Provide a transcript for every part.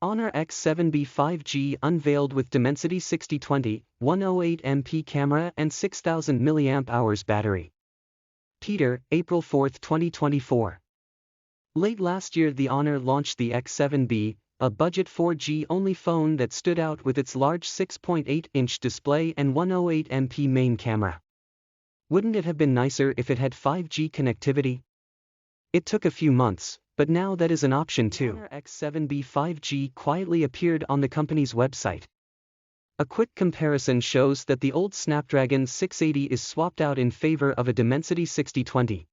Honor X7b 5G unveiled with Dimensity 6020, 108MP camera and 6000 mAh battery. Peter, April 4, 2024. Late last year the Honor launched the X7b, a budget 4G-only phone that stood out with its large 6.8-inch display and 108MP main camera. Wouldn't it have been nicer if it had 5G connectivity? It took a few months, but now that is an option too. The Honor X7b 5G quietly appeared on the company's website. A quick comparison shows that the old Snapdragon 680 is swapped out in favor of a Dimensity 6020.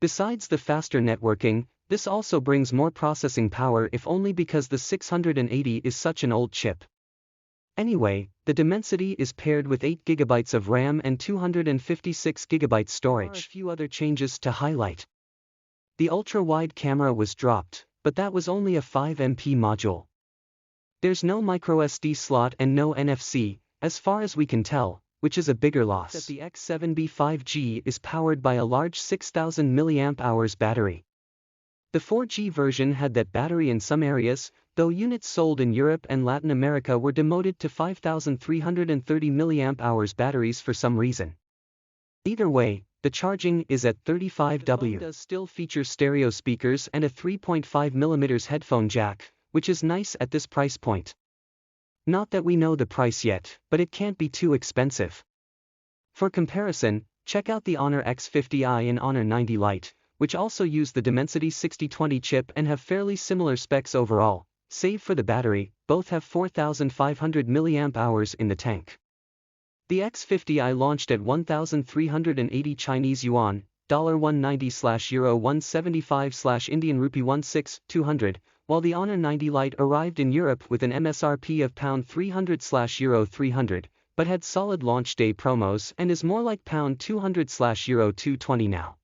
Besides the faster networking, this also brings more processing power, if only because the 680 is such an old chip. Anyway, the Dimensity is paired with 8GB of RAM and 256GB storage. There are a few other changes to highlight. The ultra-wide camera was dropped, but that was only a 5MP module. There's no microSD slot and no NFC, as far as we can tell, which is a bigger loss. That the X7b 5G is powered by a large 6000 mAh battery. The 4G version had that battery in some areas, though units sold in Europe and Latin America were demoted to 5330 mAh batteries for some reason. Either way, the charging is at 35W. The phone does still feature stereo speakers and a 3.5mm headphone jack, which is nice at this price point. Not that we know the price yet, but it can't be too expensive. For comparison, check out the Honor X50i and Honor 90 Lite, which also use the Dimensity 6020 chip and have fairly similar specs overall. Save for the battery, both have 4500 mAh in the tank. The X50i launched at 1,380 Chinese yuan, $190/Euro 175/Indian rupee 16,200, while the Honor 90 Lite arrived in Europe with an MSRP of £300/Euro 300, but had solid launch day promos and is more like £200/Euro 220 now.